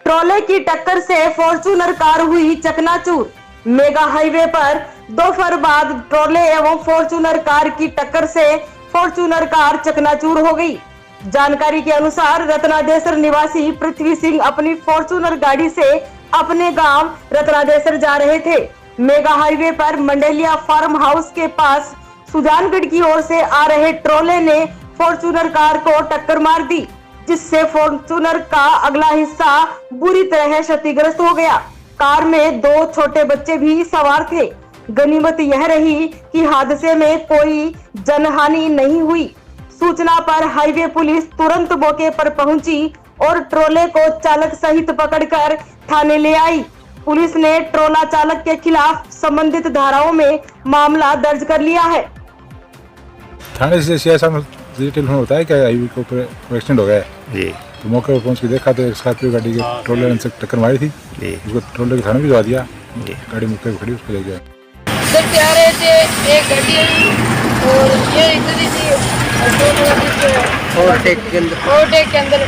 Trolley की टक्कर से फॉर्च्यूनर कार हुई चकनाचूर। मेगा हाईवे पर दोपहर बाद ट्रोले एवं फॉर्च्यूनर कार की टक्कर से फॉर्च्यूनर कार चकनाचूर हो गई। जानकारी के अनुसार रत्नादेसर निवासी पृथ्वी सिंह अपनी फॉर्च्यूनर गाड़ी से अपने गांव रत्नादेसर जा रहे थे। मेगा हाईवे पर मंडेलिया फार्म हाउस के पास सुजानगढ़ की ओर से आ रहे ट्रोले ने फॉर्च्यूनर कार को टक्कर मार दी, जिससे फॉर्च्यूनर का अगला हिस्सा बुरी तरह क्षतिग्रस्त हो गया। कार में 2 छोटे बच्चे भी सवार थे। गनीमत यह रही कि हादसे में कोई जनहानि नहीं हुई। सूचना पर हाईवे पुलिस तुरंत मौके पर पहुंची और ट्रोले को चालक सहित पकड़कर थाने ले आई। पुलिस ने ट्रोला चालक के खिलाफ संबंधित धाराओं में मामला दर्ज कर लिया है। थाने से ऐसा डिटेल में होता है कि हाईवे के ऊपर एक्सीडेंट हो गया है जी। तो मौके पर पहुंच के देखा तो स्कॉर्पियो गाड़ी के ट्रोले से टक्कर मारी थी जी। उसको ट्रोले के थाने भिजवा दिया जी। गाड़ी मौके पर खड़ी उसको ले गया। इधर से आ रहे थे एक गाड़ी और ये इधर ही थी ओवरटेक के अंदर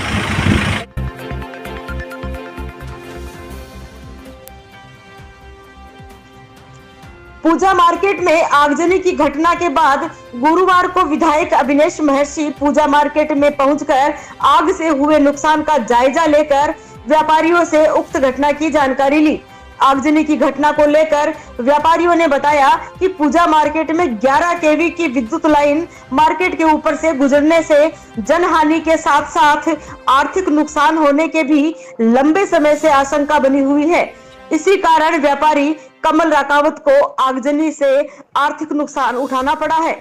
पूजा मार्केट में आगजनी की घटना के बाद गुरुवार को विधायक अभिनेश महर्षि पूजा मार्केट में पहुंचकर आग से हुए नुकसान का जायजा लेकर व्यापारियों से उक्त घटना की जानकारी ली। आगजनी की घटना को लेकर व्यापारियों ने बताया कि पूजा मार्केट में 11 केवी की विद्युत लाइन मार्केट के ऊपर से गुजरने से जनहानि के साथ साथ आर्थिक नुकसान होने के भी लंबे समय से आशंका बनी हुई है। इसी कारण व्यापारी कमल राकावत को आगजनी से आर्थिक नुकसान उठाना पड़ा है।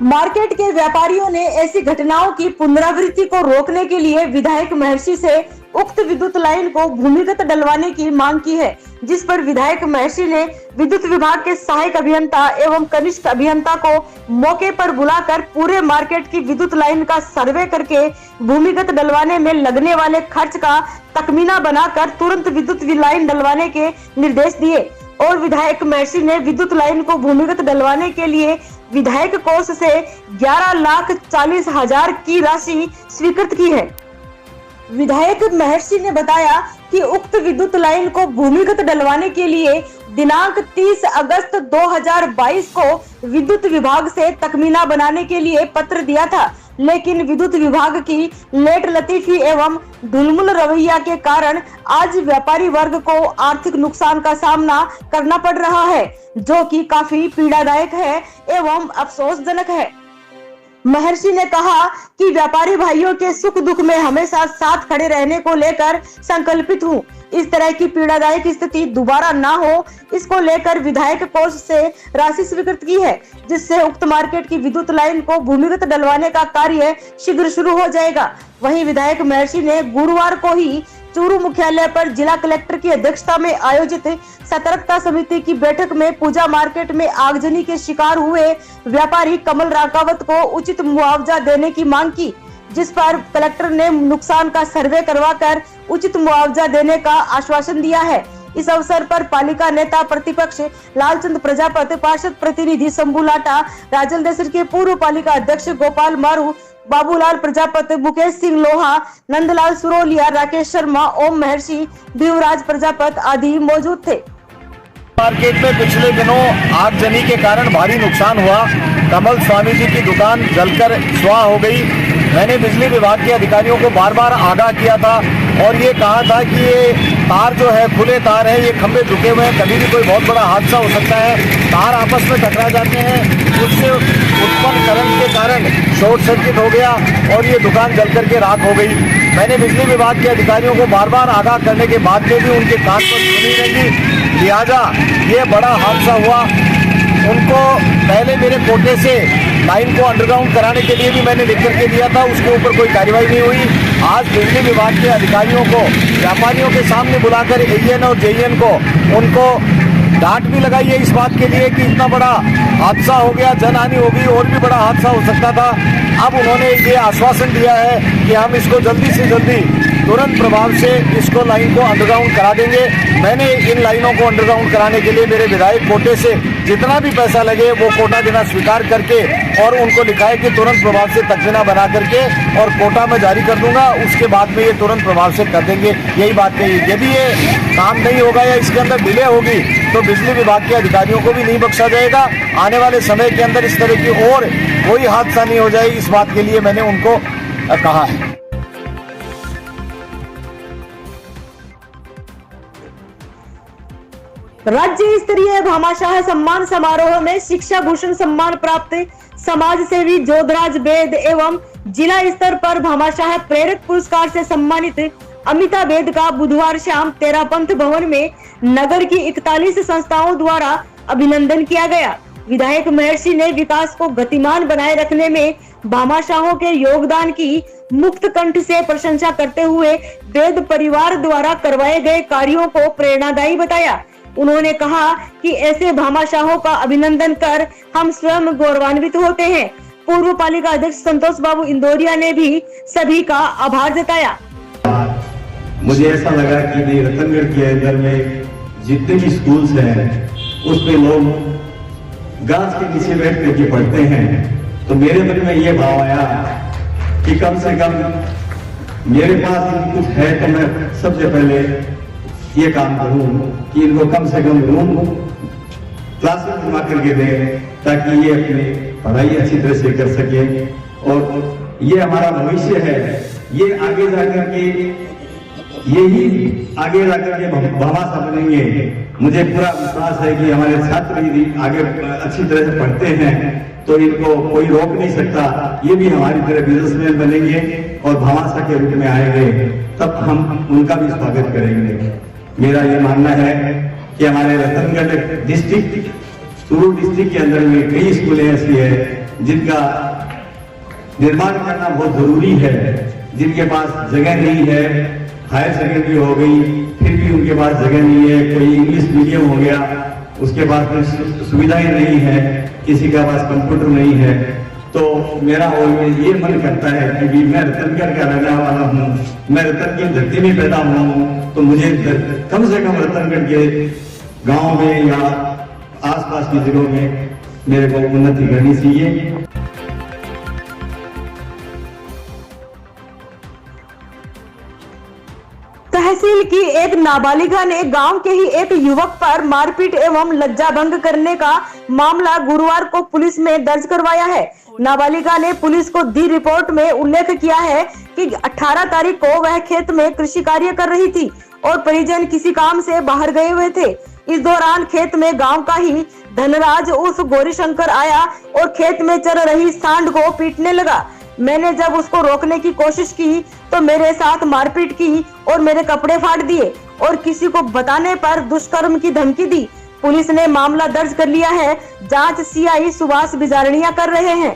मार्केट के व्यापारियों ने ऐसी घटनाओं की पुनरावृत्ति को रोकने के लिए विधायक महर्षि से उक्त विद्युत लाइन को भूमिगत डलवाने की मांग की है, जिस पर विधायक महर्षि ने विद्युत विभाग के सहायक अभियंता एवं कनिष्ठ अभियंता को मौके पर बुलाकर पूरे मार्केट की विद्युत लाइन का सर्वे करके भूमिगत डलवाने में लगने वाले खर्च का तखमीना बनाकर तुरंत विद्युत लाइन डलवाने के निर्देश दिए। और विधायक महर्षि ने विद्युत लाइन को भूमिगत डलवाने के लिए विधायक कोष से 11,40,000 की राशि स्वीकृत की है। विधायक महर्षि ने बताया कि उक्त विद्युत लाइन को भूमिगत डलवाने के लिए दिनांक 30 अगस्त 2022 को विद्युत विभाग से तखमीना बनाने के लिए पत्र दिया था, लेकिन विद्युत विभाग की लेट लतीफी एवं ढुलमुल रवैया के कारण आज व्यापारी वर्ग को आर्थिक नुकसान का सामना करना पड़ रहा है, जो कि काफी पीड़ादायक है एवं अफसोसजनक है। महर्षि ने कहा कि व्यापारी भाइयों के सुख दुख में हमेशा साथ खड़े रहने को लेकर संकल्पित हूं। इस तरह की पीड़ादायक स्थिति दोबारा ना हो, इसको लेकर विधायक कोष से राशि स्वीकृत की है, जिससे उक्त मार्केट की विद्युत लाइन को भूमिगत डलवाने का कार्य शीघ्र शुरू हो जाएगा। वहीं विधायक महर्षि ने गुरुवार को ही चूरू मुख्यालय पर जिला कलेक्टर की अध्यक्षता में आयोजित सतर्कता समिति की बैठक में पूजा मार्केट में आगजनी के शिकार हुए व्यापारी कमल राकावत को उचित मुआवजा देने की मांग की, जिस पर कलेक्टर ने नुकसान का सर्वे करवाकर उचित मुआवजा देने का आश्वासन दिया है। इस अवसर पर पालिका नेता प्रतिपक्ष लालचंद प्रजापति, पार्षद प्रतिनिधि शंभू लाटा, राजलदेसर के पूर्व पालिका अध्यक्ष गोपाल मारू, बाबूलाल प्रजापति, मुकेश सिंह लोहा, नंदलाल सुरोलिया, राकेश शर्मा, ओम महर्षि, भीवराज प्रजापति आदि मौजूद थे। मार्केट में पिछले दिनों आगजनी के कारण भारी नुकसान हुआ। कमल स्वामी जी की दुकान जलकर स्वाह हो गई। मैंने बिजली विभाग के अधिकारियों को बार बार आगाह किया था और ये कहा था कि ये तार जो है खुले तार है, ये खंभे झुके हुए हैं, कभी भी कोई बहुत बड़ा हादसा हो सकता है। तार आपस में टकरा जाते हैं, उससे उत्पन्न करंट के कारण शॉर्ट सर्किट हो गया और ये दुकान जल करके राख हो गई। मैंने बिजली विभाग के अधिकारियों को बार बार आगाह करने के बाद में भी उनके कान पर सुनी नहीं, लिहाजा ये बड़ा हादसा हुआ। उनको पहले मेरे कोटे से लाइन को अंडरग्राउंड कराने के लिए भी मैंने लिख करके दिया था, उसके ऊपर कोई कार्रवाई नहीं हुई। आज बिजली विभाग के अधिकारियों को व्यापारियों के सामने बुलाकर एईएन और जेईएन को उनको डांट भी लगाई है इस बात के लिए कि इतना बड़ा हादसा हो गया, जनहानि हो गई, और भी बड़ा हादसा हो सकता था। अब उन्होंने ये आश्वासन दिया है कि हम इसको जल्दी से जल्दी तुरंत प्रभाव से इसको लाइन को अंडरग्राउंड करा देंगे। मैंने इन लाइनों को अंडरग्राउंड कराने के लिए मेरे विधायक कोटे से जितना भी पैसा लगे वो कोटा देना स्वीकार करके और उनको लिखा है कि तुरंत प्रभाव से तखजीना बना करके और कोटा में जारी कर दूंगा, उसके बाद में ये तुरंत प्रभाव से कर देंगे। यही बात कही। यदि ये काम नहीं होगा या इसके अंदर डिले होगी तो बिजली विभाग के अधिकारियों को भी नहीं बख्शा जाएगा। आने वाले समय के अंदर इस तरह की और कोई हादसा नहीं हो जाए, इस बात के लिए मैंने उनको कहा है। राज्य स्तरीय भामाशाह सम्मान समारोह में शिक्षा भूषण सम्मान प्राप्त समाज सेवी जोधराज बेद एवं जिला स्तर पर भामाशाह प्रेरक पुरस्कार से सम्मानित अमिता बेद का बुधवार शाम तेरापंथ भवन में नगर की 41 संस्थाओं द्वारा अभिनंदन किया गया। विधायक महर्षि ने विकास को गतिमान बनाए रखने में भामाशाहों के योगदान की मुक्त कंठ से प्रशंसा करते हुए बेद परिवार द्वारा करवाए गए कार्यों को प्रेरणादायी बताया। उन्होंने कहा कि ऐसे भामाशाहों का अभिनंदन कर हम स्वयं गौरवान्वित होते हैं। पूर्व पालिका अध्यक्ष संतोष बाबू इंदौरिया ने भी सभी का आभार जताया। मुझे ऐसा लगा कि नहीं, रतनगढ़ के अंदर में जितने भी स्कूल्स हैं उसमें लोग गाछ के नीचे बैठ करके पढ़ते हैं, तो मेरे मन में ये भाव आया कि कम से कम मेरे पास कुछ है तो मैं सबसे पहले ये काम करूं कि इनको कम से कम रूम क्लासेस बनवा करके दें ताकि ये अपनी पढ़ाई अच्छी तरह से कर सके। और ये हमारा भविष्य है, ये आगे जाकर के यही आगे जाकर के भामाशाह बनेंगे। मुझे पूरा विश्वास है कि हमारे छात्र यदि आगे अच्छी तरह से पढ़ते हैं तो इनको कोई रोक नहीं सकता। ये भी हमारी तरह बिजनेसमैन बनेंगे और भामाशाह के रूप में आएंगे, तब हम उनका भी स्वागत करेंगे। मेरा ये मानना है कि हमारे रतनगढ़ डिस्ट्रिक्ट, सुरू डिस्ट्रिक्ट के अंदर में कई स्कूलें ऐसी है जिनका निर्माण करना बहुत जरूरी है, जिनके पास जगह नहीं है। हायर सेकेंडरी हो गई, फिर भी उनके पास जगह नहीं है। कोई इंग्लिश मीडियम हो गया, उसके पास कोई सुविधाएं नहीं है, किसी का पास कंप्यूटर नहीं है। तो मेरा ये मन करता है कि मैं रतनगढ़ का रहने वाला हूँ, मैं रतन की धरती में पैदा हुआ हूँ, तो मुझे कम से कम रतनगढ़ के गांव में या आसपास की जगहों में मेरे को उन्नति करनी चाहिए। तहसील की एक नाबालिगा ने गांव के ही एक युवक पर मारपीट एवं लज्जाभंग करने का मामला गुरुवार को पुलिस में दर्ज करवाया है। नाबालिगा ने पुलिस को दी रिपोर्ट में उल्लेख किया है कि 18 तारीख को वह खेत में कृषि कार्य कर रही थी और परिजन किसी काम से बाहर गए हुए थे। इस दौरान खेत में गांव का ही धनराज उर्फ गौरीशंकर आया और खेत में चल रही सांड को पीटने लगा। मैंने जब उसको रोकने की कोशिश की तो मेरे साथ मारपीट की और मेरे कपड़े फाड़ दिए और किसी को बताने पर दुष्कर्म की धमकी दी। पुलिस ने मामला दर्ज कर लिया है। जांच सीआई सुभाष बिजारनिया कर रहे हैं।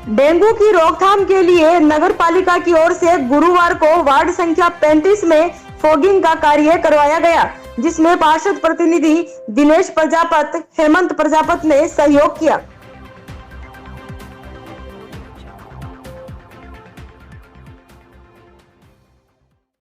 डेंगू की रोकथाम के लिए नगर पालिका की ओर से गुरुवार को वार्ड संख्या 35 में फॉगिंग का कार्य करवाया गया, जिसमें पार्षद प्रतिनिधि दिनेश प्रजापत, हेमंत प्रजापत ने सहयोग किया।